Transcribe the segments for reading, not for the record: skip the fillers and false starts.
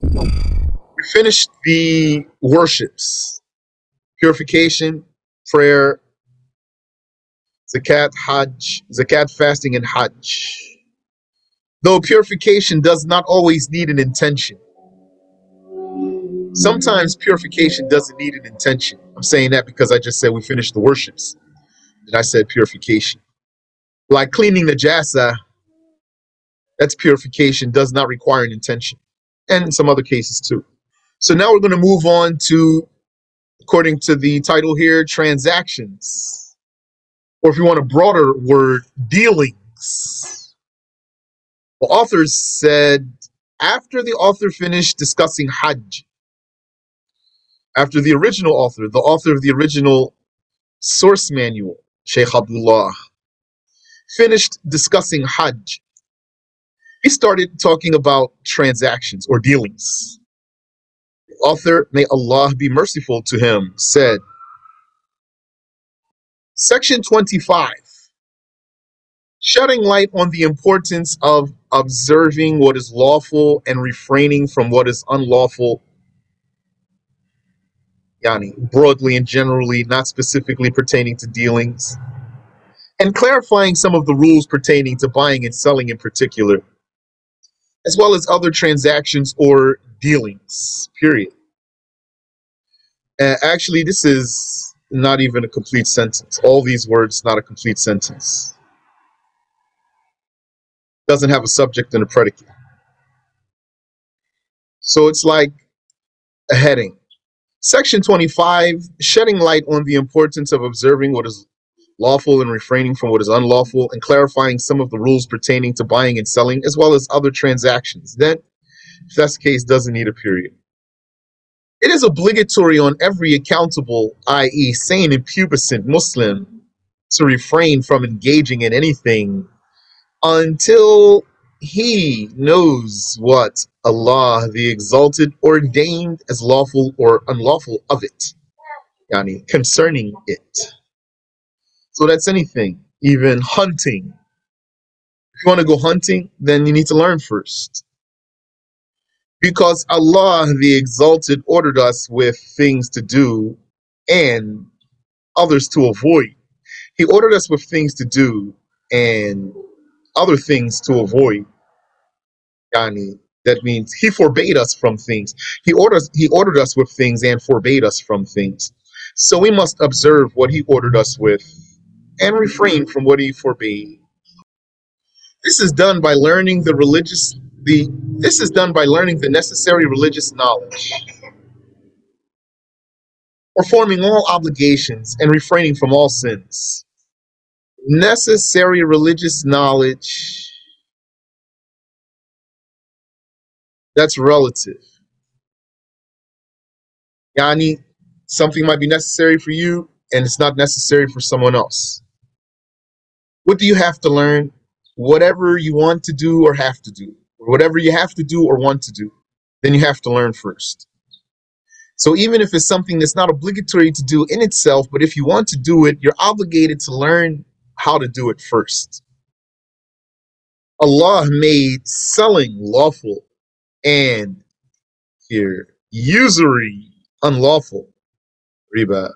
We finished the worships: purification, prayer, zakat, hajj, zakat, fasting, and hajj. Though purification does not always need an intention. Sometimes purification doesn't need an intention. I'm saying that because I just said we finished the worships. And I said purification. Like cleaning the jasa, that's purification, does not require an intention. And in some other cases too. So now we're going to move on to, according to the title here, transactions. Or if you want a broader word, dealings. The author said, after the author finished discussing hajj, after the original author, the author of the original source manual, Shaykh Abdullah, finished discussing hajj, he started talking about transactions or dealings. The author, may Allah be merciful to him, said, Section 25, shedding light on the importance of observing what is lawful and refraining from what is unlawful, yani broadly and generally, not specifically pertaining to dealings, and clarifying some of the rules pertaining to buying and selling in particular, as well as other transactions or dealings, period. Actually, this is not even a complete sentence. All these words, not a complete sentence. Doesn't have a subject and a predicate. So it's like a heading. Section 25, shedding light on the importance of observing what is lawful and refraining from what is unlawful, and clarifying some of the rules pertaining to buying and selling, as well as other transactions. Then, if that's the case, doesn't need a period. It is obligatory on every accountable, i.e. sane and pubescent Muslim, to refrain from engaging in anything until he knows what Allah the Exalted ordained as lawful or unlawful of it, yani concerning it. So that's anything, even hunting. If you want to go hunting, then you need to learn first. Because Allah the Exalted ordered us with things to do and others to avoid. He ordered us with things to do and other things to avoid. Yani, that means he forbade us from things. He ordered us with things and forbade us from things. So we must observe what he ordered us with and refrain from what he forbade. This is done by learning the necessary religious knowledge, performing all obligations and refraining from all sins. Necessary religious knowledge, that's relative. Yani, something might be necessary for you and it's not necessary for someone else. What do you have to learn? Whatever you want to do or have to do, or whatever you have to do or want to do, then you have to learn first. So even if it's something that's not obligatory to do in itself, but if you want to do it, you're obligated to learn how to do it first. Allah made selling lawful and here usury unlawful. Riba.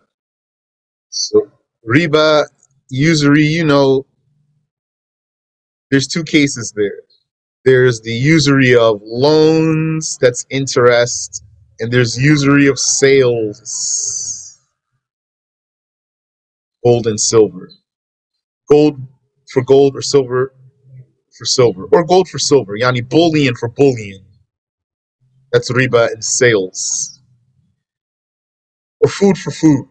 So riba, usury, you know, there's two cases there. There's the usury of loans, that's interest, and there's usury of sales. Gold and silver. Gold for gold or silver for silver. Or gold for silver, yani bullion for bullion. That's riba and sales. Or food for food.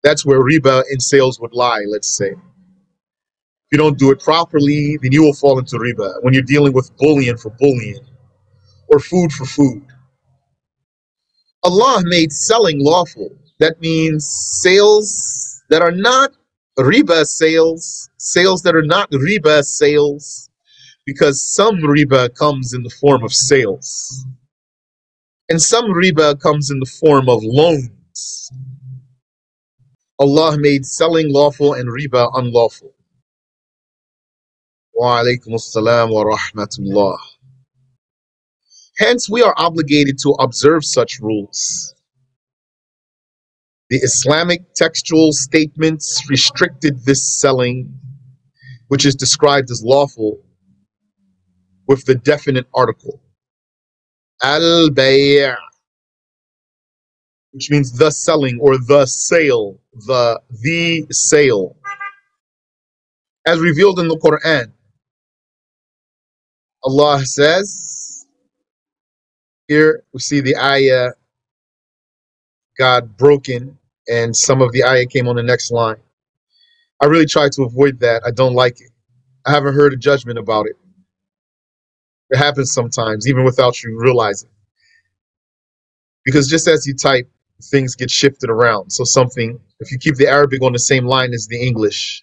That's where riba and sales would lie, let's say. If you don't do it properly, then you will fall into riba when you're dealing with bullion for bullion or food for food. Allah made selling lawful. That means sales that are not riba sales, sales that are not riba sales, because some riba comes in the form of sales and some riba comes in the form of loans. Allah made selling lawful and riba unlawful. Wa alaikum assalam wa rahmatullah. Hence, we are obligated to observe such rules. The Islamic textual statements restricted this selling, which is described as lawful, with the definite article, al-bay', which means the selling or the sale, the sale. As revealed in the Quran, Allah says, here we see the ayah got broken and some of the ayah came on the next line. I really try to avoid that. I don't like it. I haven't heard a judgment about it. It happens sometimes, even without you realizing. Because just as you type, things get shifted around. So something, if you keep the Arabic on the same line as the English,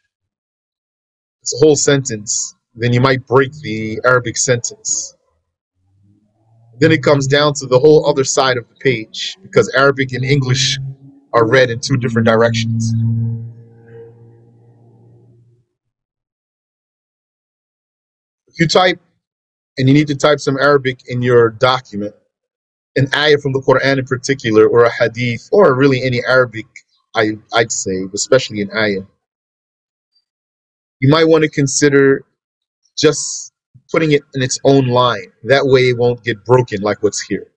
it's a whole sentence, then you might break the Arabic sentence. Then it comes down to the whole other side of the page, because Arabic and English are read in two different directions. If you type, and you need to type some Arabic in your document, an ayah from the Quran in particular, or a hadith, or really any Arabic, I'd say, especially an ayah, you might want to consider just putting it in its own line. That way it won't get broken like what's here.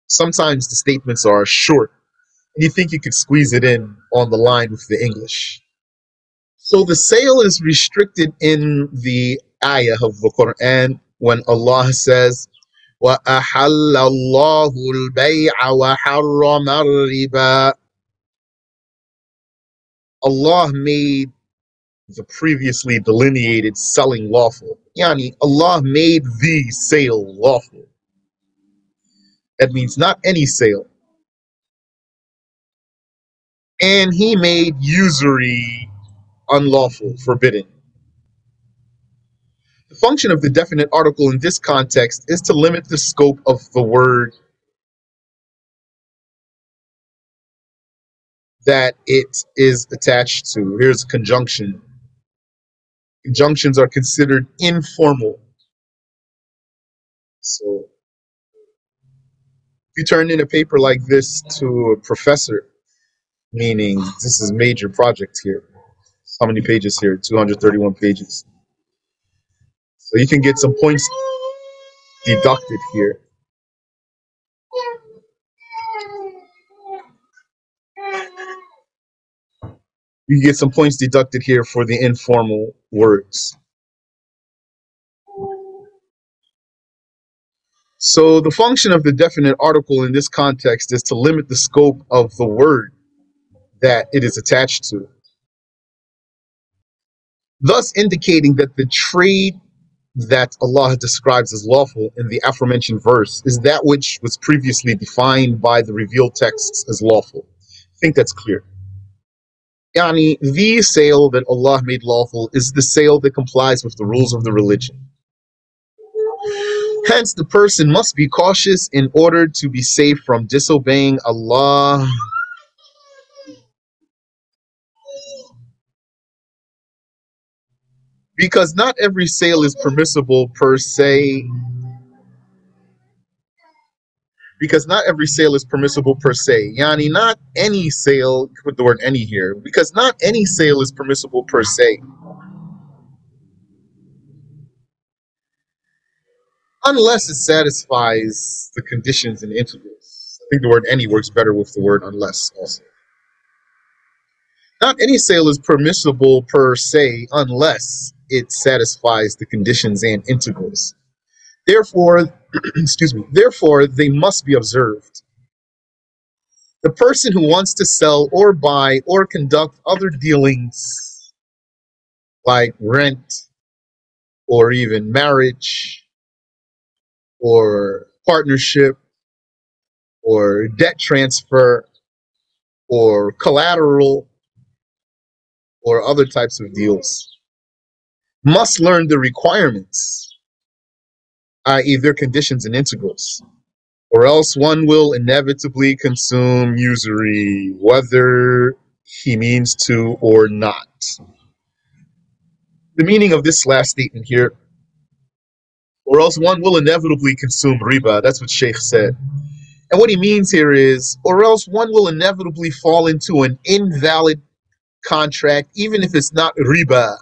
Sometimes the statements are short, and you think you could squeeze it in on the line with the English. So the sale is restricted in the ayah of the Quran when Allah says, وَأَحَلَّ اللَّهُ الْبَيْعَ وَحَرَّمَ الرِّبَا. Allah made the previously delineated selling lawful. Yani, Allah made the sale lawful. That means not any sale. And He made usury unlawful, forbidden. The function of the definite article in this context is to limit the scope of the word that it is attached to. Here's a conjunction. Conjunctions are considered informal. So if you turn in a paper like this to a professor, meaning this is a major project here. How many pages here? 231 pages. So you can get some points deducted here. You get some points deducted here for the informal words. So the function of the definite article in this context is to limit the scope of the word that it is attached to, thus indicating that the trade that Allah describes as lawful in the aforementioned verse is that which was previously defined by the revealed texts as lawful. I think that's clear. Yani, the sale that Allah made lawful is the sale that complies with the rules of the religion. Hence, the person must be cautious in order to be safe from disobeying Allah. Because not every sale is permissible per se. Yani, not any sale, put the word any here, because not any sale is permissible per se. Unless it satisfies the conditions and integrals. I think the word any works better with the word unless also. Not any sale is permissible per se unless it satisfies the conditions and integrals. Therefore, therefore they must be observed. The person who wants to sell or buy or conduct other dealings like rent or even marriage or partnership or debt transfer or collateral or other types of deals must learn the requirements, i.e. their conditions and integrals, or else one will inevitably consume usury, whether he means to or not. The meaning of this last statement here, or else one will inevitably consume riba. That's what Shaykh said. And what he means here is, or else one will inevitably fall into an invalid contract, even if it's not riba.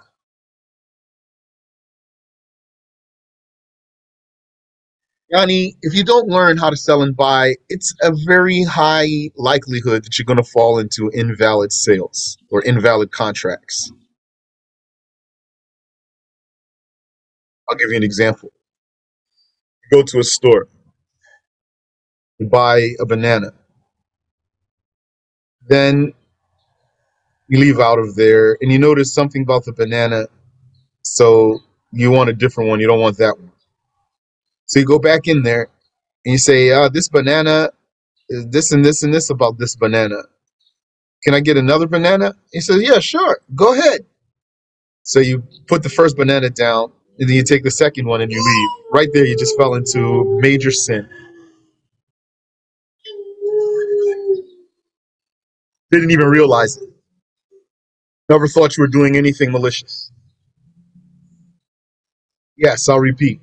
Yani, if you don't learn how to sell and buy, it's a very high likelihood that you're going to fall into invalid sales or invalid contracts. I'll give you an example. You go to a store, you buy a banana, then you leave out of there and you notice something about the banana, so you want a different one, you don't want that one. So you go back in there and you say, this banana is this and this and this about this banana. Can I get another banana? He says, yeah, sure, go ahead. So you put the first banana down, and then you take the second one and you leave. Right there, you just fell into major sin. Didn't even realize it. Never thought you were doing anything malicious. Yes, I'll repeat.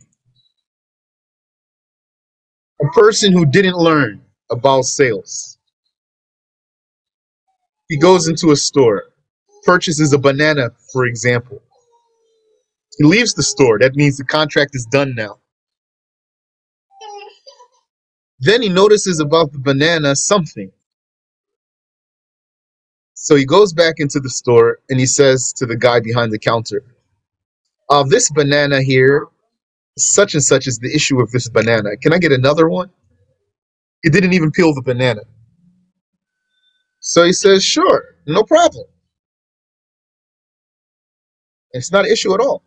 A person who didn't learn about sales, he goes into a store, purchases a banana, for example. He leaves the store. That means the contract is done now. Then he notices about the banana something. So he goes back into the store and he says to the guy behind the counter, this banana here, such and such is the issue with this banana. Can I get another one? He didn't even peel the banana. So he says, sure, no problem. It's not an issue at all.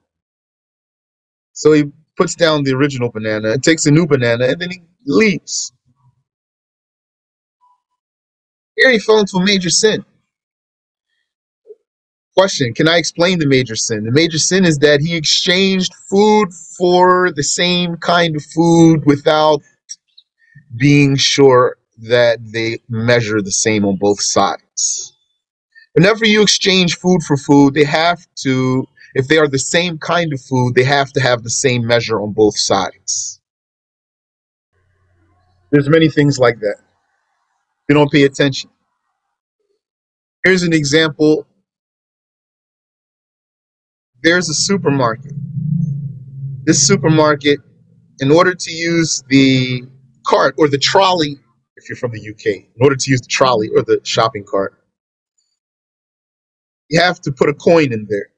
So he puts down the original banana and takes a new banana and then he leaves. Here he fell into a major sin. Question, can I explain the major sin? The major sin is that he exchanged food for the same kind of food without being sure that they measure the same on both sides. Whenever you exchange food for food, they have to, if they are the same kind of food, they have to have the same measure on both sides. There's many things like that. You don't pay attention. Here's an example. There's a supermarket. This supermarket, in order to use the cart or the trolley, if you're from the UK, in order to use the trolley or the shopping cart, you have to put a coin in there.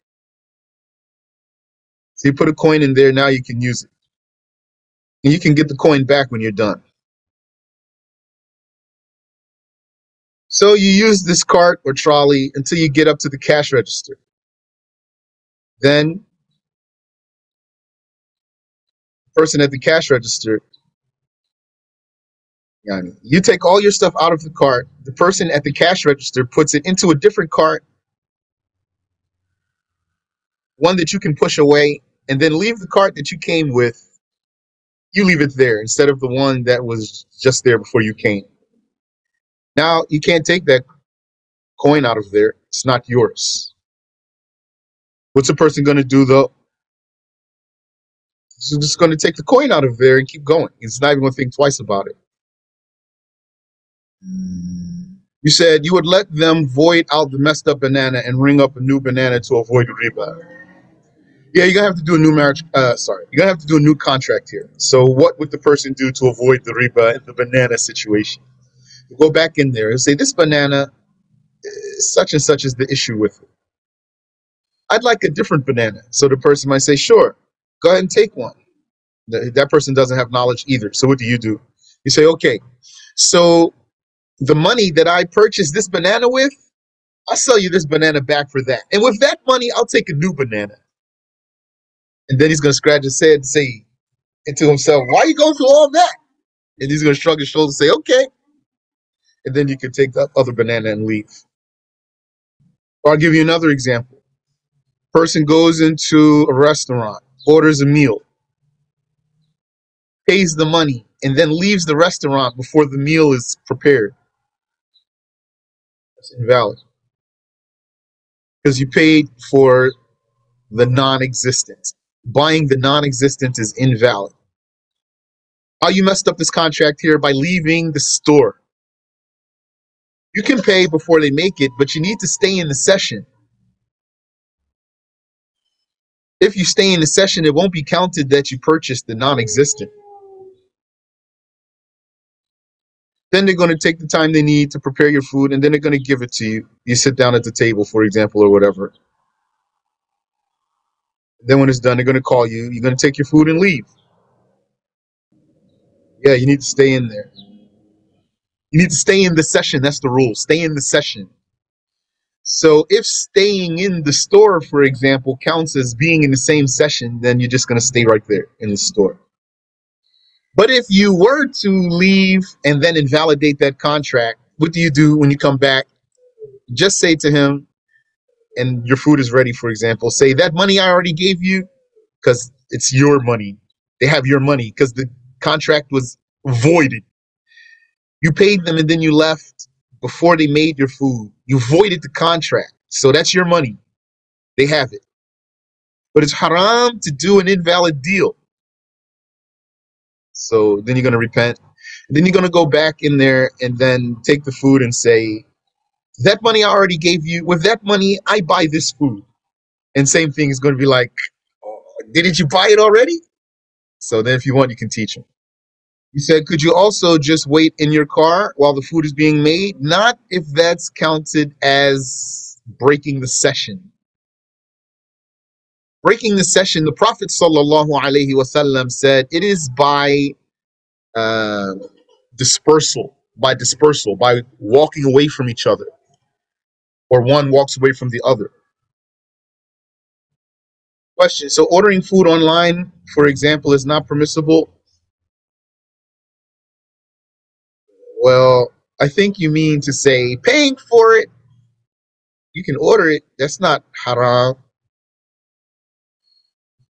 So you put a coin in there, now you can use it. And you can get the coin back when you're done. So you use this cart or trolley until you get up to the cash register. Then the person at the cash register, you take all your stuff out of the cart. The person at the cash register puts it into a different cart, one that you can push away, and then leave the cart that you came with. You leave it there instead of the one that was just there before you came. Now you can't take that coin out of there. It's not yours. What's the person going to do though? He's just going to take the coin out of there and keep going. He's not even going to think twice about it. You said you would let them void out the messed up banana and ring up a new banana to avoid riba. Yeah, you're gonna have to do a new marriage. You're gonna have to do a new contract here. So, what would the person do to avoid the riba in the banana situation? You go back in there and say, "This banana, such and such is the issue with it. I'd like a different banana." So the person might say, "Sure, go ahead and take one." That person doesn't have knowledge either. So what do? You say, "Okay, so the money that I purchased this banana with, I'll sell you this banana back for that, and with that money, I'll take a new banana." And then he's going to scratch his head and say to himself, "Why are you going through all that?" And he's going to shrug his shoulders and say, "Okay." And then you can take the other banana and leave. Or I'll give you another example. Person goes into a restaurant, orders a meal, pays the money, and then leaves the restaurant before the meal is prepared. That's invalid. Because you paid for the non-existent. buying the non-existent is invalid. How you messed up this contract here? By leaving the store. You can pay before they make it, but you need to stay in the session. If you stay in the session, it won't be counted that you purchased the non-existent. Then they're going to take the time they need to prepare your food, and then they're going to give it to you. You sit down at the table, for example, or whatever. Then when it's done, they're going to call you. You're going to take your food and leave. Yeah, you need to stay in there. You need to stay in the session. That's the rule. Stay in the session. So if staying in the store, for example, counts as being in the same session, then you're just going to stay right there in the store. But if you were to leave and then invalidate that contract, what do you do when you come back? Just say to him, and your food is ready, for example, say, that money I already gave you, because it's your money. They have your money because the contract was voided. You paid them and then you left before they made your food. You voided the contract. So that's your money. They have it. But it's haram to do an invalid deal. So then you're going to repent. Then you're going to go back in there and then take the food and say, that money I already gave you. With that money, I buy this food. And same thing is going to be like, oh, didn't you buy it already? So then if you want, you can teach them. He said, could you also just wait in your car while the food is being made? Not if that's counted as breaking the session. Breaking the session, the Prophet ﷺ said, it is by dispersal, by walking away from each other, or one walks away from the other. Question, so ordering food online, for example, is not permissible? Well, I think you mean to say paying for it. You can order it. That's not haram.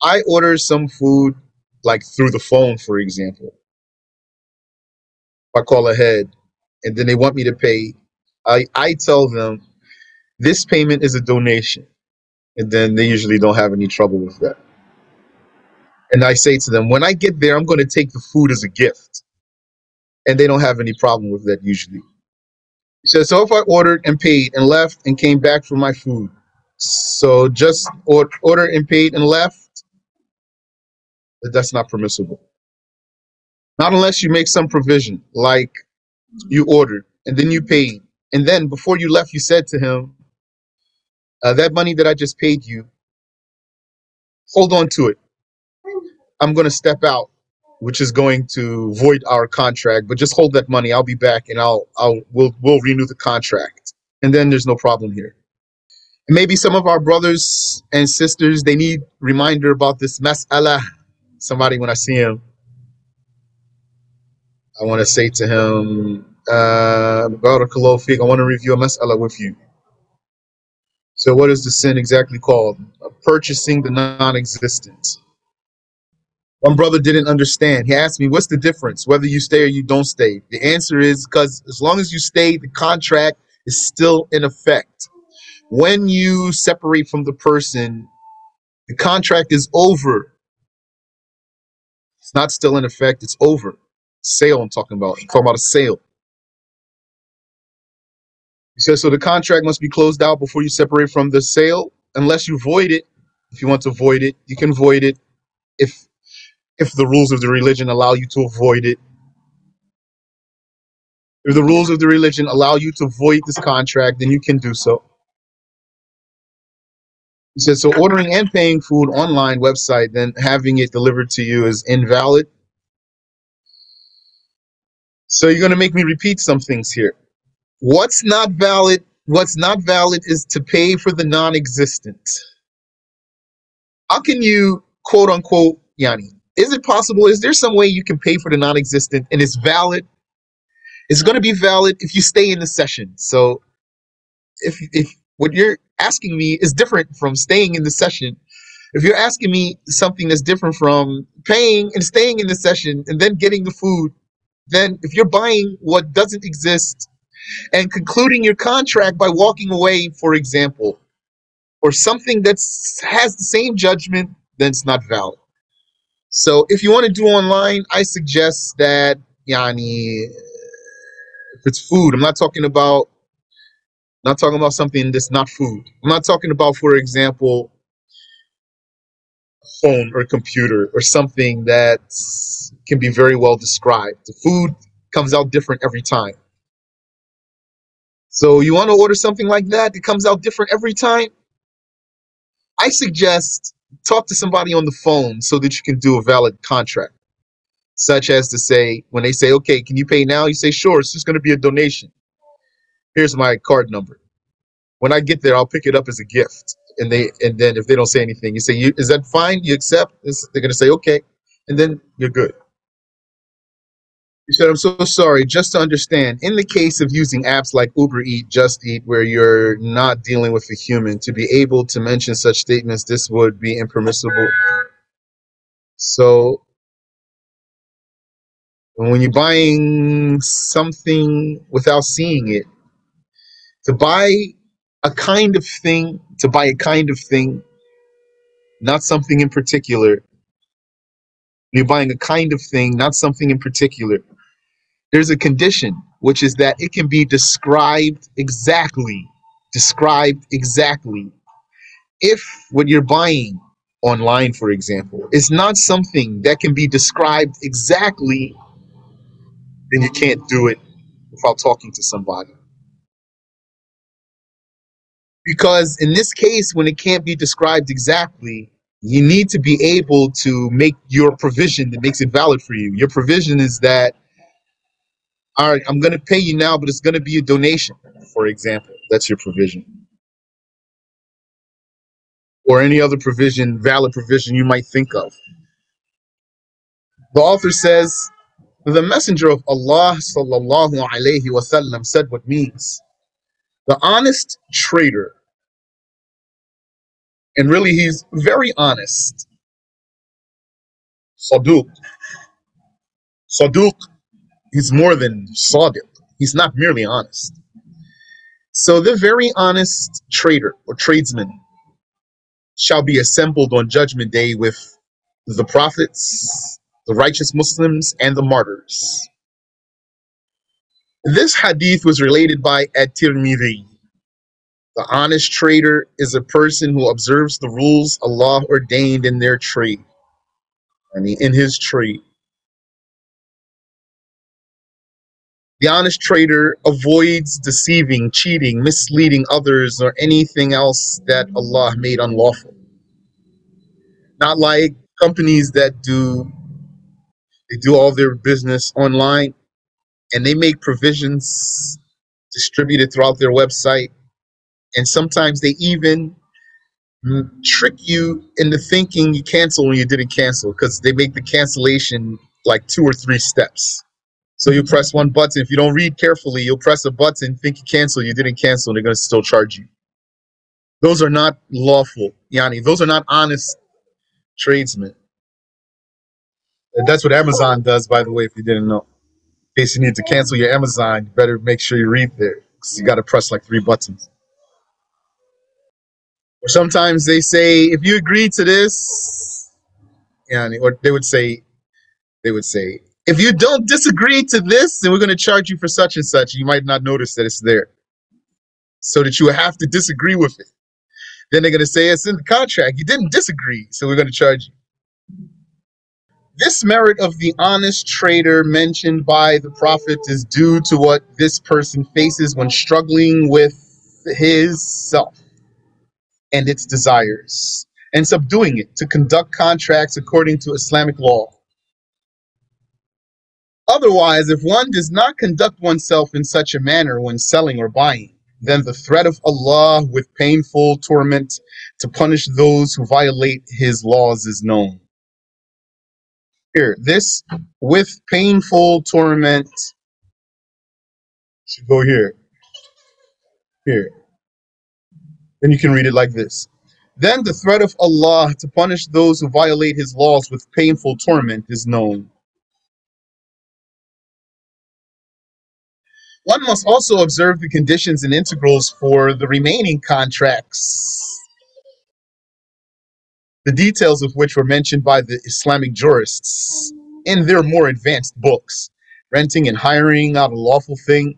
I order some food like through the phone, for example. I call ahead and then they want me to pay. I tell them this payment is a donation. And then they usually don't have any trouble with that. And I say to them, when I get there, I'm going to take the food as a gift. And they don't have any problem with that usually. He says, so if I ordered and paid and left and came back for my food, so just order and paid and left, that's not permissible. Not unless you make some provision, like you ordered and then you paid. And then before you left, you said to him, that money that I just paid you, hold on to it. I'm going to step out, which is going to void our contract, but just hold that money. I'll be back and we'll renew the contract. And then there's no problem here. And maybe some of our brothers and sisters, they need reminder about this mas'ala. Somebody, when I see him, I want to say to him, Barakallahu feek, I want to review a mas'ala with you. So what is the sin exactly called? Purchasing the non-existent. One brother didn't understand. He asked me, what's the difference, whether you stay or you don't stay? The answer is because as long as you stay, the contract is still in effect. When you separate from the person, the contract is over. It's not still in effect, it's over. Sale I'm talking about. I'm talking about a sale. He says, so the contract must be closed out before you separate from the sale, unless you void it. If you want to void it, you can void it if the rules of the religion allow you to avoid it. If the rules of the religion allow you to void this contract, then you can do so. He says, so ordering and paying food online website, then having it delivered to you is invalid. So you're going to make me repeat some things here. What's not valid is to pay for the non-existent. How can you, quote unquote, Yani, is it possible? Is there some way you can pay for the non-existent and it's valid? It's going to be valid if you stay in the session. So if what you're asking me is different from staying in the session, if you're asking me something that's different from paying and staying in the session and then getting the food, then if you're buying what doesn't exist and concluding your contract by walking away, for example, or something that has the same judgment then it's not valid. So if you want to do online, I suggest that, yani, if it's food, I'm not talking about something that's not food. I'm not talking about, for example, phone or computer or something that can be very well described. The food comes out different every time. So you want to order something like that that comes out different every time? I suggest talk to somebody on the phone so that you can do a valid contract, such as to say, when they say, okay, can you pay now? You say, sure, it's just going to be a donation. Here's my card number. When I get there, I'll pick it up as a gift. And then if they don't say anything, you say, is that fine? You accept? They're going to say, okay. And then you're good. You said, I'm so sorry. Just to understand, in the case of using apps like Uber Eat, Just Eat, where you're not dealing with a human, to be able to mention such statements, this would be impermissible. So when you're buying something without seeing it, to buy to buy a kind of thing, not something in particular. You're buying a kind of thing, not something in particular. There's a condition, which is that it can be described exactly. Described exactly. If what you're buying online, for example, is not something that can be described exactly, then you can't do it without talking to somebody. Because in this case, when it can't be described exactly, you need to be able to make your provision that makes it valid for you. Your provision is that, all right, I'm going to pay you now, but it's going to be a donation, for example. That's your provision. Or any other provision, valid provision you might think of. The author says, the Messenger of Allah sallallahu alayhi wasallam said what means. The honest trader, and really he's very honest. Saduq. Saduq, he's more than sadiq. He's not merely honest. So the very honest trader or tradesman shall be assembled on Judgment Day with the prophets, the righteous Muslims, and the martyrs. This hadith was related by At-Tirmidhi. The honest trader is a person who observes the rules Allah ordained in their trade, in his trade. The honest trader avoids deceiving, cheating, misleading others, or anything else that Allah made unlawful. Not like companies that they do all their business online and they make provisions distributed throughout their website. And sometimes they even trick you into thinking you cancel when you didn't cancel, because they make the cancellation like 2 or 3 steps. So you press one button. If you don't read carefully, you'll press a button, think you cancel, you didn't cancel, and they're going to still charge you. Those are not lawful. Yani, those are not honest tradesmen. And that's what Amazon does, by the way, if you didn't know. In case you need to cancel your Amazon, you better make sure you read there, because you got to press like 3 buttons. Or sometimes they say, if you agree to this, yani, or they would say, if you don't disagree to this, then we're going to charge you for such and such. You might not notice that it's there, so that you have to disagree with it. Then they're going to say it's in the contract. You didn't disagree, so we're going to charge you. This merit of the honest trader mentioned by the Prophet is due to what this person faces when struggling with his self and its desires, and subduing it to conduct contracts according to Islamic law. Otherwise, if one does not conduct oneself in such a manner when selling or buying, then the threat of Allah with painful torment to punish those who violate his laws is known. Here, this with painful torment should go here. Here. Then you can read it like this. Then the threat of Allah to punish those who violate his laws with painful torment is known. One must also observe the conditions and integrals for the remaining contracts. the details of which were mentioned by the Islamic jurists in their more advanced books. Renting and hiring out a lawful thing,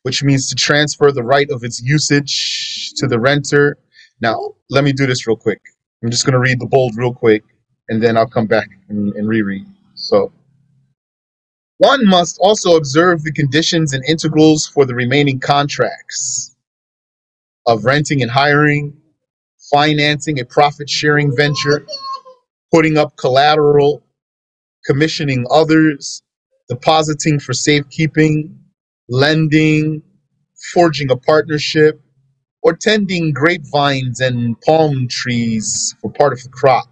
which means to transfer the right of its usage to the renter. Now, let me do this real quick. I'm just going to read the bold real quick, and then I'll come back and reread. So, one must also observe the conditions and integrals for the remaining contracts of renting and hiring, financing a profit-sharing venture, putting up collateral, commissioning others, depositing for safekeeping, lending, forging a partnership, or tending grapevines and palm trees for part of the crop.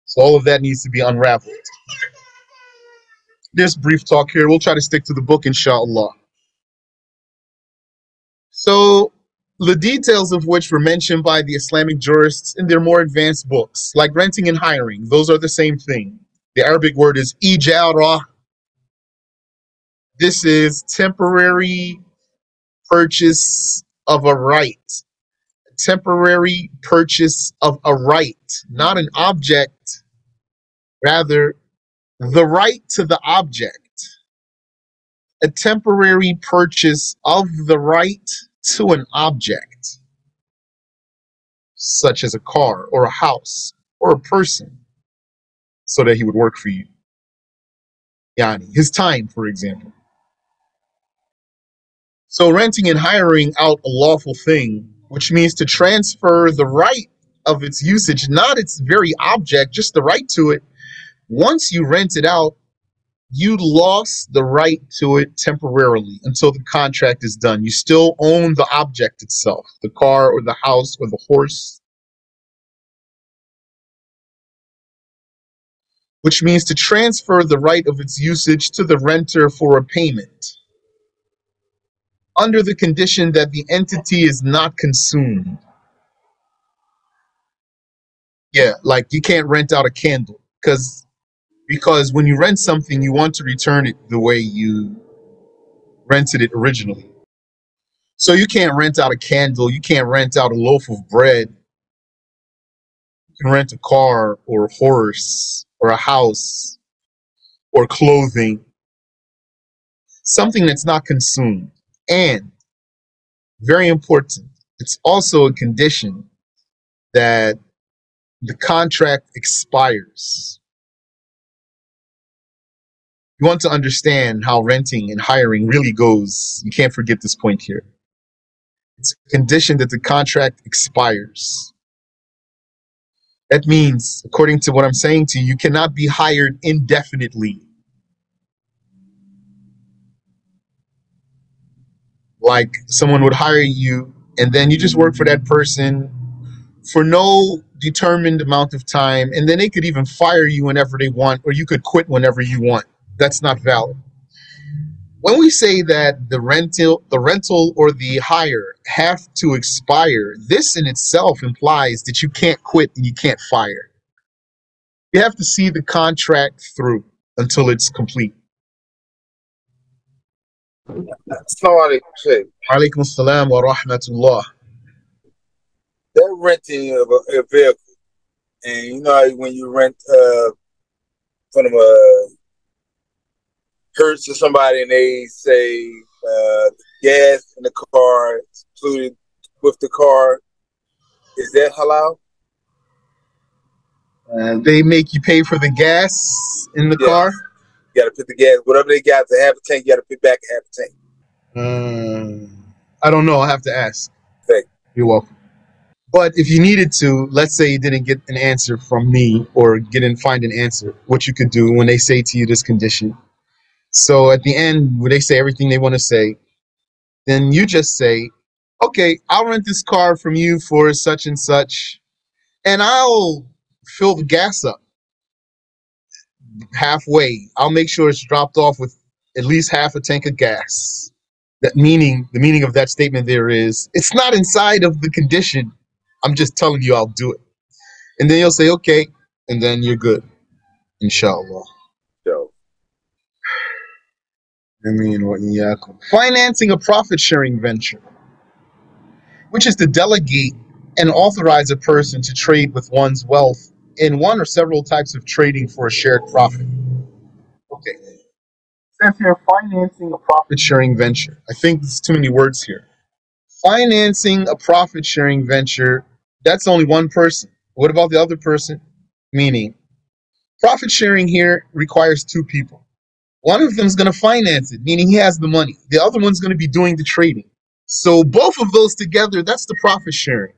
So all of that needs to be unraveled. There's brief talk here. We'll try to stick to the book, inshallah. So the details of which were mentioned by the Islamic jurists in their more advanced books, like renting and hiring, those are the same thing. The Arabic word is ijara. This is temporary purchase of a right. Temporary purchase of a right, not an object, rather the right to the object. A temporary purchase of the right to an object, such as a car or a house or a person, so that he would work for you. Yani, his time, for example. So renting and hiring out a lawful thing, which means to transfer the right of its usage, not its very object, just the right to it. Once you rent it out, you lost the right to it temporarily until the contract is done. You still own the object itself, the car or the house or the horse, which means to transfer the right of its usage to the renter for a payment, under the condition that the entity is not consumed. Yeah, like you can't rent out a candle because when you rent something, you want to return it the way you rented it originally. So you can't rent out a candle, you can't rent out a loaf of bread. You can rent a car or a horse or a house or clothing, something that's not consumed. And very important, it's also a condition that the contract expires. You want to understand how renting and hiring really goes. You can't forget this point here. It's a condition that the contract expires. That means, according to what I'm saying to you, you cannot be hired indefinitely. Like someone would hire you and then you just work for that person for no determined amount of time, and then they could even fire you whenever they want, or you could quit whenever you want. That's not valid. When we say that the rental or the hire have to expire, this in itself implies that you can't quit and you can't fire. You have to see the contract through until it's complete. Assalamu alaikum, Shaykh. Alaikum assalam wa rahmatullah. They're renting a vehicle, and you know how when you rent from a Hertz to somebody, and they say the gas in the car is included with the car, is that halal? They make you pay for the gas in the car? You got to put the gas, whatever they got to half a tank, you got to put back half a tank. I don't know. I'll have to ask. Thank you. You're welcome. But if you needed to, let's say you didn't get an answer from me or find an answer, what you could do when they say to you this condition. So at the end, when they say everything they want to say, then you just say, okay, I'll rent this car from you for such and such, and I'll fill the gas up halfway. I'll make sure it's dropped off with at least half a tank of gas. The meaning of that statement there is, it's not inside of the condition. I'm just telling you I'll do it. And then you'll say, okay, and then you're good. Inshallah. you. Financing a profit-sharing venture, which is to delegate and authorize a person to trade with one's wealth in one or several types of trading for a shared profit. Okay. It says here financing a profit sharing venture. I think there's too many words here. Financing a profit sharing venture, that's only one person. What about the other person? Meaning, profit sharing here requires two people. One of them is going to finance it, meaning he has the money. The other one's going to be doing the trading. So both of those together, that's the profit sharing.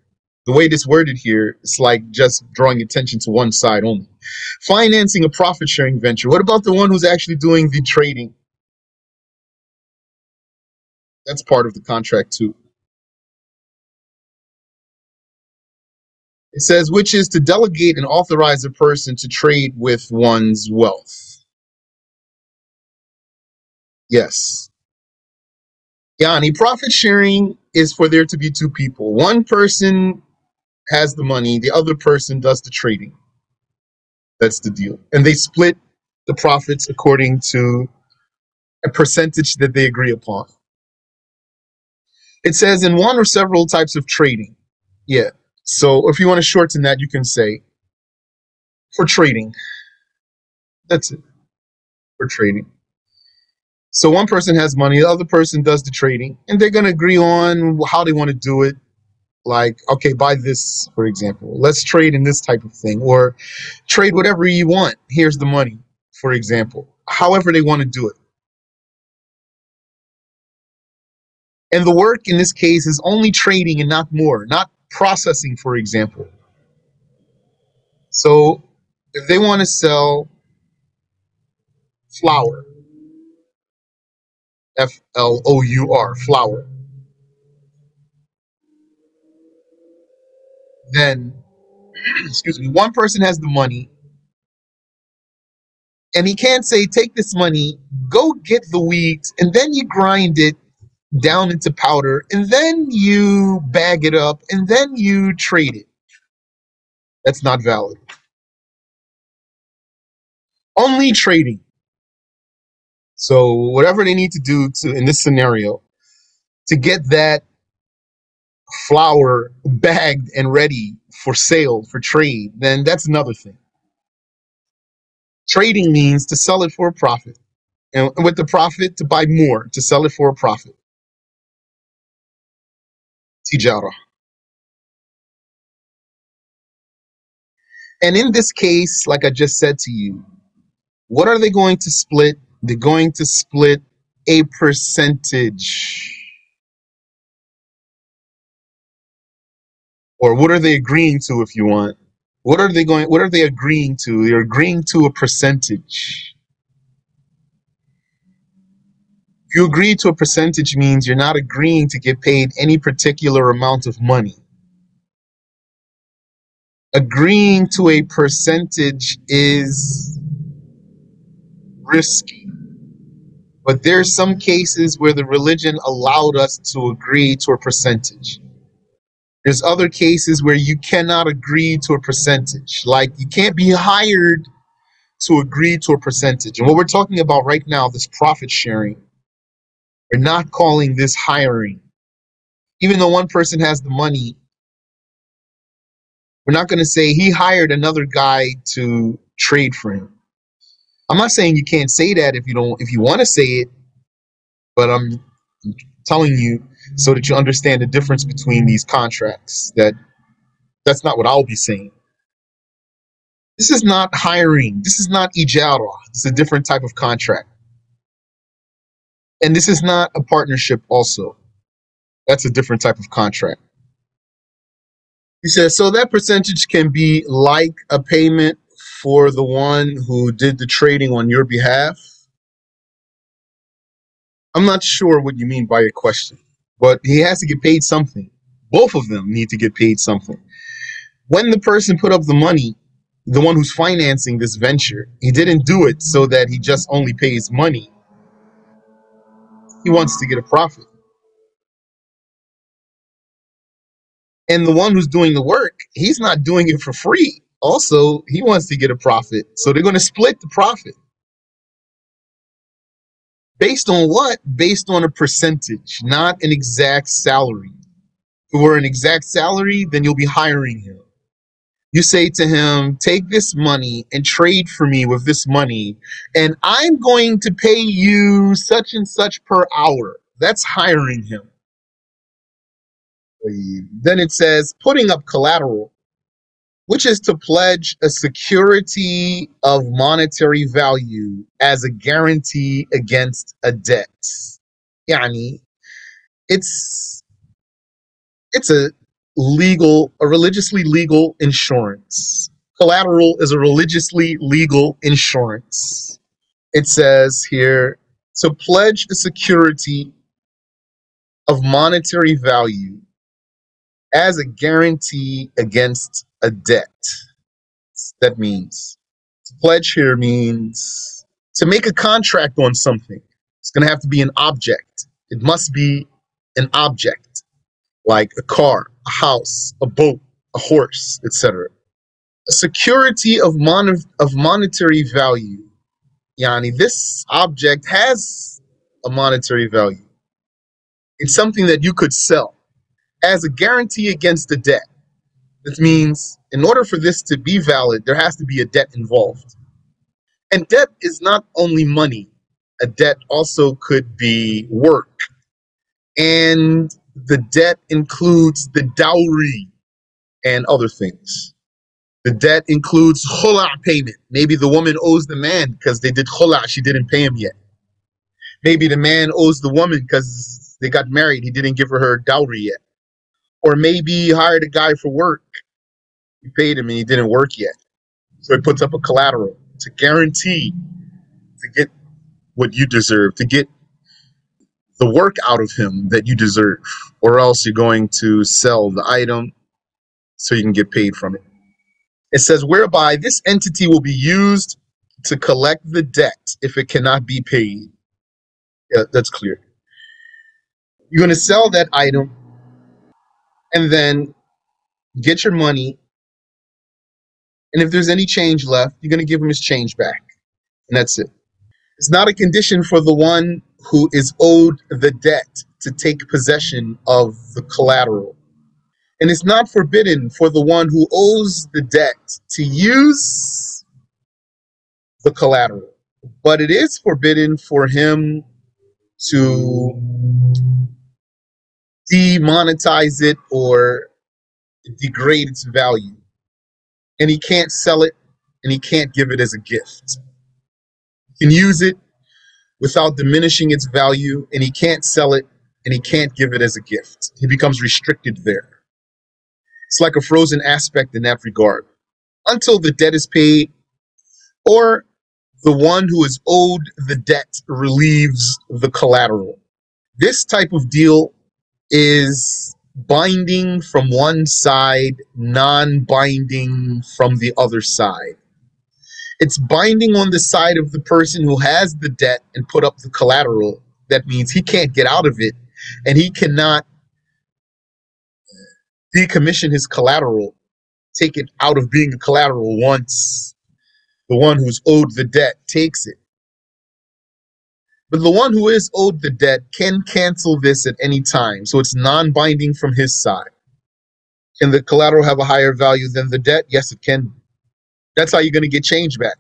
The way it's worded here, it's like just drawing attention to one side only. Financing a profit sharing venture. What about the one who's actually doing the trading? That's part of the contract too. It says, which is to delegate and authorize a person to trade with one's wealth. Yes. Yani, profit sharing is for there to be two people. One person has the money, the other person does the trading. That's the deal. And they split the profits according to a percentage that they agree upon. It says in one or several types of trading. Yeah. So if you want to shorten that, you can say for trading. That's it. For trading. So one person has money, the other person does the trading, and they're going to agree on how they want to do it. Like, okay, buy this, for example. Let's trade in this type of thing, or trade whatever you want. Here's the money, for example. However they want to do it. And the work in this case is only trading and not more, not processing, for example. So if they want to sell flour, Flour, flour, then, excuse me, one person has the money, and he can't say, take this money, go get the wheat, and then you grind it down into powder, and then you bag it up, and then you trade it. That's not valid. Only trading. So whatever they need to do to, in this scenario, to get that flour bagged and ready for sale, for trade, then that's another thing. Trading means to sell it for a profit. And with the profit, to buy more, to sell it for a profit. Tijara. And in this case, like I just said to you, what are they going to split? They're going to split a percentage. Or what are they agreeing to, if you want? What are they agreeing to? They're agreeing to a percentage. If you agree to a percentage, means you're not agreeing to get paid any particular amount of money. Agreeing to a percentage is risky. But there's some cases where the religion allowed us to agree to a percentage. There's other cases where you cannot agree to a percentage. Like, you can't be hired to agree to a percentage. And what we're talking about right now, this profit sharing, we're not calling this hiring. Even though one person has the money, we're not going to say he hired another guy to trade for him. I'm not saying you can't say that if you want to say it, but I'm telling you so that you understand the difference between these contracts. That's not what I'll be saying. This is not hiring. This is not ijara. It's a different type of contract. And this is not a partnership also. That's a different type of contract. He says, so that percentage can be like a payment for the one who did the trading on your behalf. I'm not sure what you mean by your question, but he has to get paid something. Both of them need to get paid something. When the person put up the money, the one who's financing this venture, he didn't do it so that he just only pays money. He wants to get a profit. And the one who's doing the work, he's not doing it for free. Also, he wants to get a profit. So they're going to split the profit. Based on what? Based on a percentage, not an exact salary. for an exact salary, then you'll be hiring him. You say to him, take this money and trade for me with this money, and I'm going to pay you such and such per hour. That's hiring him. Then it says putting up collateral, which is to pledge a security of monetary value as a guarantee against a debt. Yani, it's a religiously legal insurance. Collateral is a religiously legal insurance. It says here to pledge a security of monetary value as a guarantee against a debt. That means to pledge here means to make a contract on something. It's going to have to be an object. It must be an object, like a car, a house, a boat, a horse, etc. A security of monetary value. Yani, this object has a monetary value. It's something that you could sell as a guarantee against the debt. This means in order for this to be valid, there has to be a debt involved. And debt is not only money. A debt also could be work. And the debt includes the dowry and other things. The debt includes khula payment. Maybe the woman owes the man because they did khula, she didn't pay him yet. Maybe the man owes the woman because they got married, he didn't give her dowry yet. Or maybe he hired a guy for work. You paid him and he didn't work yet. So he puts up a collateral to guarantee to get what you deserve, to get the work out of him that you deserve, or else you're going to sell the item so you can get paid from it. It says, whereby this entity will be used to collect the debt if it cannot be paid. Yeah, that's clear. You're going to sell that item and then get your money. And if there's any change left, you're going to give him his change back. And that's it. It's not a condition for the one who is owed the debt to take possession of the collateral. And it's not forbidden for the one who owes the debt to use the collateral. But it is forbidden for him to demonetize it or degrade its value. And he can't sell it and he can't give it as a gift. He can use it without diminishing its value, and he can't sell it and he can't give it as a gift. He becomes restricted there. It's like a frozen aspect in that regard. Until the debt is paid or the one who is owed the debt relieves the collateral. This type of deal is binding from one side, non-binding from the other side. It's binding on the side of the person who has the debt and put up the collateral. That means he can't get out of it, and he cannot decommission his collateral, take it out of being a collateral once the one who's owed the debt takes it. But the one who is owed the debt can cancel this at any time, so it's non-binding from his side. Can the collateral have a higher value than the debt? Yes, it can. That's how you're going to get change back.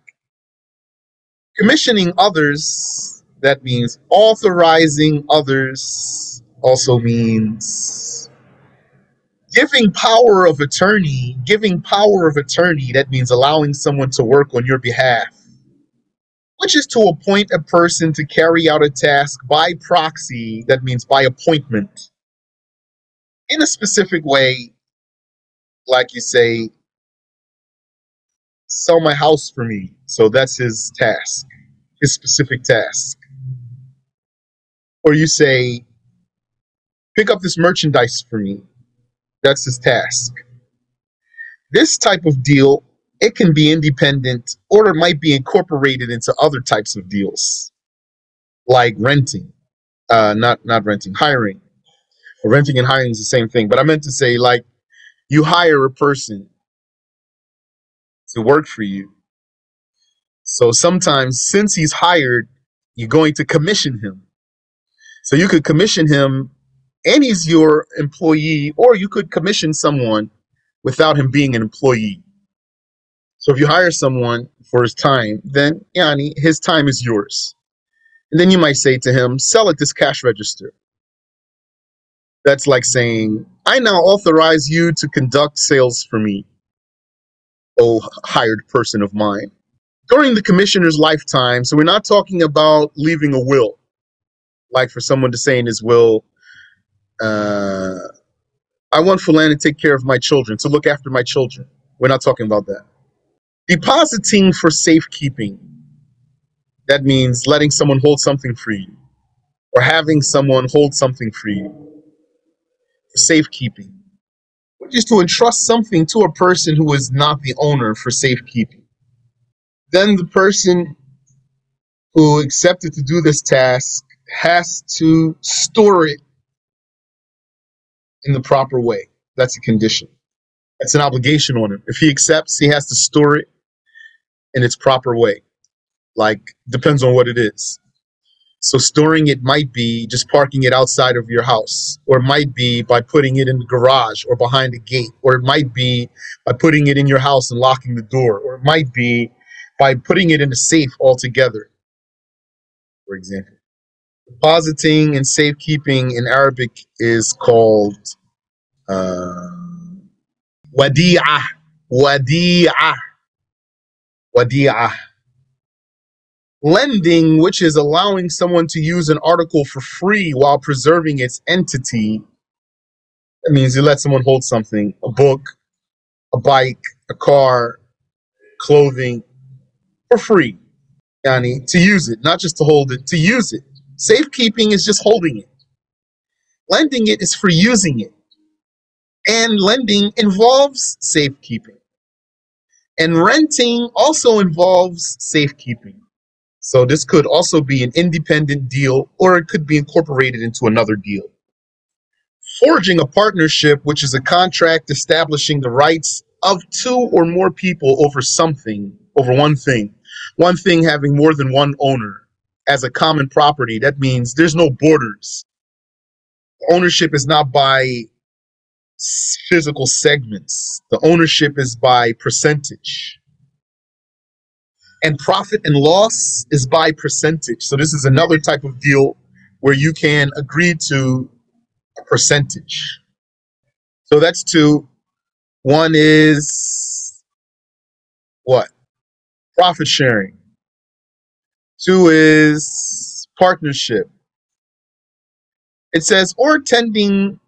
Commissioning others, that means authorizing others, also means giving power of attorney. Giving power of attorney, that means allowing someone to work on your behalf, which is to appoint a person to carry out a task by proxy, that means by appointment, in a specific way, like you say, sell my house for me. So that's his task, his specific task. Or you say, pick up this merchandise for me. That's his task. This type of deal, it can be independent or it might be incorporated into other types of deals, like renting, not renting, hiring. Renting and hiring is the same thing, but I meant to say, like, you hire a person to work for you. So sometimes, since he's hired, you're going to commission him. So you could commission him and he's your employee, or you could commission someone without him being an employee. So if you hire someone for his time, then yani, his time is yours. And then you might say to him, sell at this cash register. That's like saying, I now authorize you to conduct sales for me, O hired person of mine. During the commissioner's lifetime, so we're not talking about leaving a will, like for someone to say in his will, I want Fulan to take care of my children, to look after my children. We're not talking about that. Depositing for safekeeping. That means letting someone hold something for you, or having someone hold something for you. For safekeeping, which is to entrust something to a person who is not the owner for safekeeping. Then the person who accepted to do this task has to store it in the proper way. That's a condition. That's an obligation on him. If he accepts, he has to store it in its proper way. Like, depends on what it is. So storing it might be just parking it outside of your house, or it might be by putting it in the garage or behind a gate, or it might be by putting it in your house and locking the door, or it might be by putting it in a safe altogether, for example. Depositing and safekeeping in Arabic is called wadi'ah. Wadi'ah. Wadi'ah. Lending, which is allowing someone to use an article for free while preserving its entity. That means you let someone hold something, a book, a bike, a car, clothing, for free. Yani, to use it, not just to hold it, to use it. Safekeeping is just holding it. Lending it is for using it. And lending involves safekeeping. And renting also involves safekeeping. So this could also be an independent deal, or it could be incorporated into another deal. Forging a partnership, which is a contract establishing the rights of two or more people over something, over one thing having more than one owner as a common property. That means there's no borders. Ownership is not by physical segments. The ownership is by percentage. And profit and loss is by percentage. So this is another type of deal where you can agree to a percentage. So that's two. One is what? Profit sharing. Two is partnership. It says, or tending,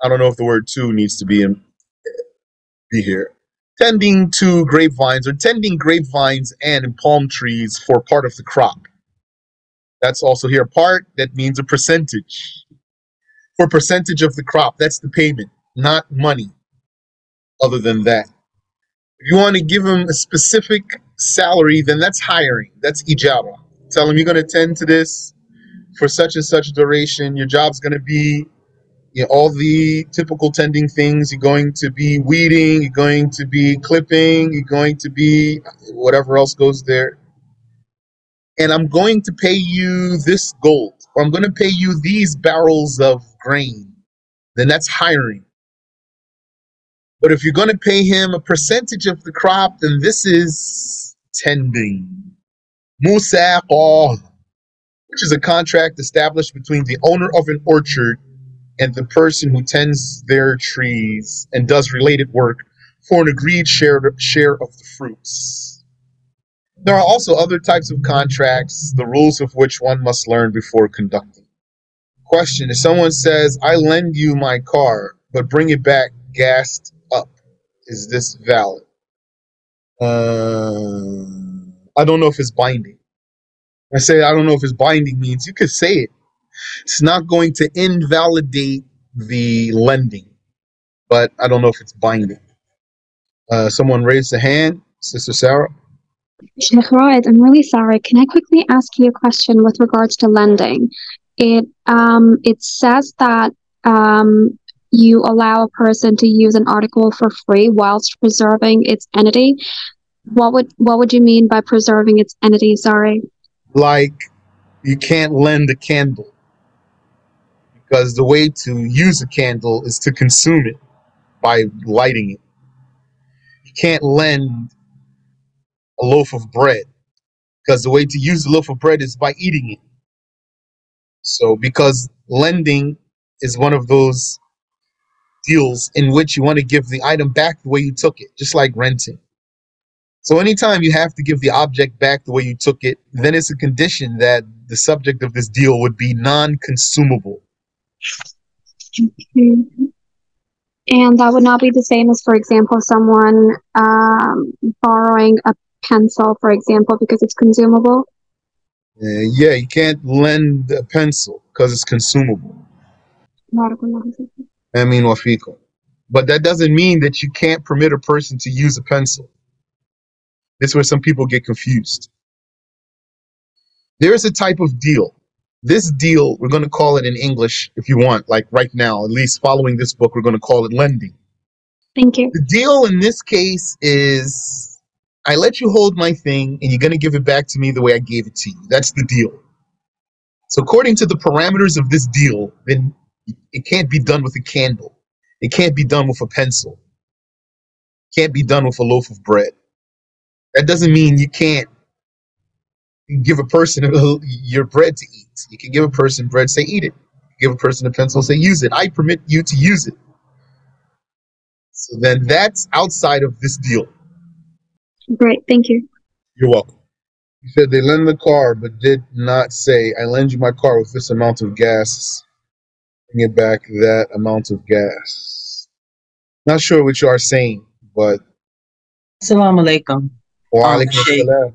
I don't know if the word two needs to be here. Tending to grapevines, or tending grapevines and palm trees for part of the crop. That's also here. Part, that means a percentage. For percentage of the crop, that's the payment, not money. Other than that, if you want to give them a specific salary, then that's hiring. That's ijara. Tell them you're going to tend to this for such and such duration. Your job's going to be, you know, all the typical tending things. You're going to be weeding, you're going to be clipping, you're going to be whatever else goes there. And I'm going to pay you this gold, or I'm going to pay you these barrels of grain. Then that's hiring. But if you're going to pay him a percentage of the crop, then this is tending. Musaqah, which is a contract established between the owner of an orchard and the person who tends their trees and does related work for an agreed share of the fruits. There are also other types of contracts, the rules of which one must learn before conducting. Question: if someone says, I lend you my car, but bring it back gassed up, is this valid? I don't know if it's binding. I say I don't know if it's binding means you could say it. It's not going to invalidate the lending, but I don't know if it's binding. Someone raised a hand. Sister Sarah? Shaykh, right, I'm really sorry. Can I quickly ask you a question with regards to lending? It says that you allow a person to use an article for free whilst preserving its entity. What would you mean by preserving its entity? Sorry. Like, you can't lend a candle. You because the way to use a candle is to consume it by lighting it. You can't lend a loaf of bread, because the way to use a loaf of bread is by eating it. So because lending is one of those deals in which you want to give the item back the way you took it, just like renting. So anytime you have to give the object back the way you took it, then it's a condition that the subject of this deal would be non-consumable. Mhm. And that would not be the same as, for example, someone borrowing a pencil, for example, because it's consumable. Yeah, you can't lend a pencil because it's consumable. Amin wa fikum. But that doesn't mean that you can't permit a person to use a pencil. This is where some people get confused. There is a type of deal. This deal, we're going to call it in English if you want, like right now, at least following this book, we're going to call it lending. Thank you. The deal in this case is I let you hold my thing and you're going to give it back to me the way I gave it to you. That's the deal. So according to the parameters of this deal, then it can't be done with a candle. It can't be done with a pencil. It can't be done with a loaf of bread. That doesn't mean you can't give a person your bread to eat. You can give a person bread, say eat it. Give a person a pencil, say use it. I permit you to use it. So then that's outside of this deal. Great, thank you. You're welcome. You said they lend the car, but did not say, I lend you my car with this amount of gas. Bring it back that amount of gas. Not sure what you are saying, but. Assalamu alaikum. Wa alaikum assalam.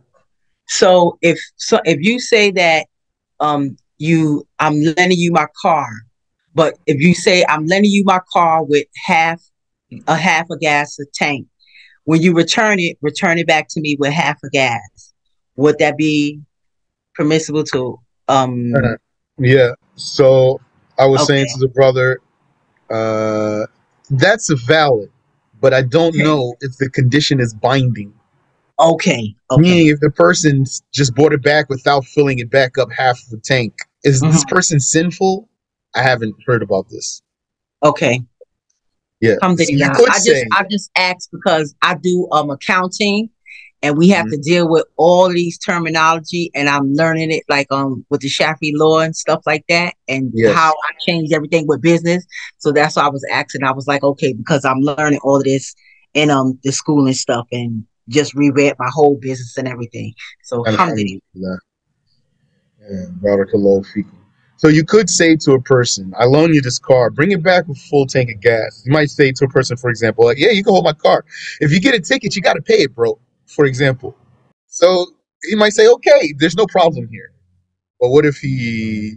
So if you say that I'm lending you my car, but if you say I'm lending you my car with half a gas tank, when you return it back to me with half a gas, would that be permissible to Yeah. So I was saying to the brother, that's valid, but I don't know if the condition is binding. Okay. Meaning if the person just bought it back without filling it back up half of the tank, is this person sinful? I haven't heard about this. Okay. Yeah. So you could I just asked because I do accounting, and we have to deal with all these terminology, and I'm learning it like with the Shafi law and stuff like that, and how I changed everything with business. So that's why I was asking. I was like, okay, because I'm learning all of this in the school and stuff, and just reread my whole business and everything. So alhamdulillah. Yeah, barakallahu feekum. So you could say to a person, I loan you this car, bring it back with a full tank of gas. You might say to a person, for example, like, yeah, you can hold my car. If you get a ticket, you got to pay it, bro, for example. So he might say, okay, there's no problem here. But what if he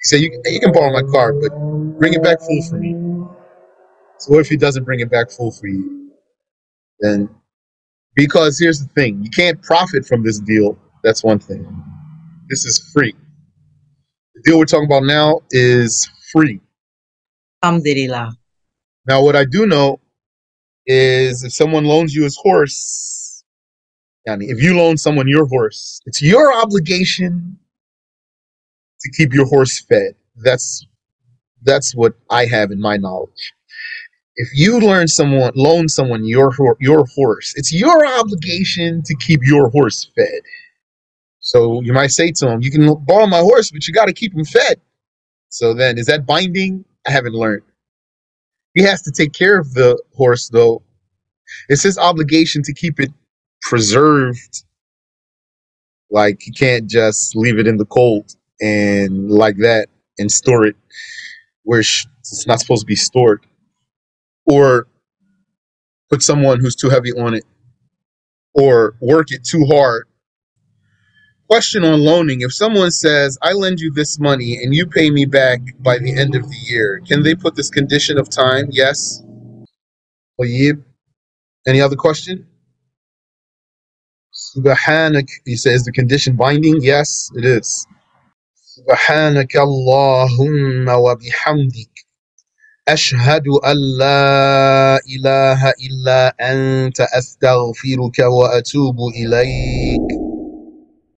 say, you can borrow my car, but bring it back full for me. So what if he doesn't bring it back full for you? Then, because here's the thing, you can't profit from this deal. That's one thing. This is free. The deal we're talking about now is free. Alhamdulillah. Now, what I do know is if someone loans you his horse, if you loan someone your horse, it's your obligation to keep your horse fed. That's what I have in my knowledge. If you loan someone your horse, it's your obligation to keep your horse fed. So you might say to him, you can borrow my horse, but you got to keep him fed. So then, is that binding? I haven't learned. He has to take care of the horse, though. It's his obligation to keep it preserved. Like, he can't just leave it in the cold and like that and store it where it's not supposed to be stored. Or put someone who's too heavy on it. Or work it too hard. Question on loaning. If someone says, I lend you this money and you pay me back by the end of the year, can they put this condition of time? Yes. Any other question? Subhanak, he says, the condition binding? Yes, it is. Subhanak Allahumma wa bihamdik. Ashhadu an la ilaha illa anta astaghfiruka wa atubu ilayk.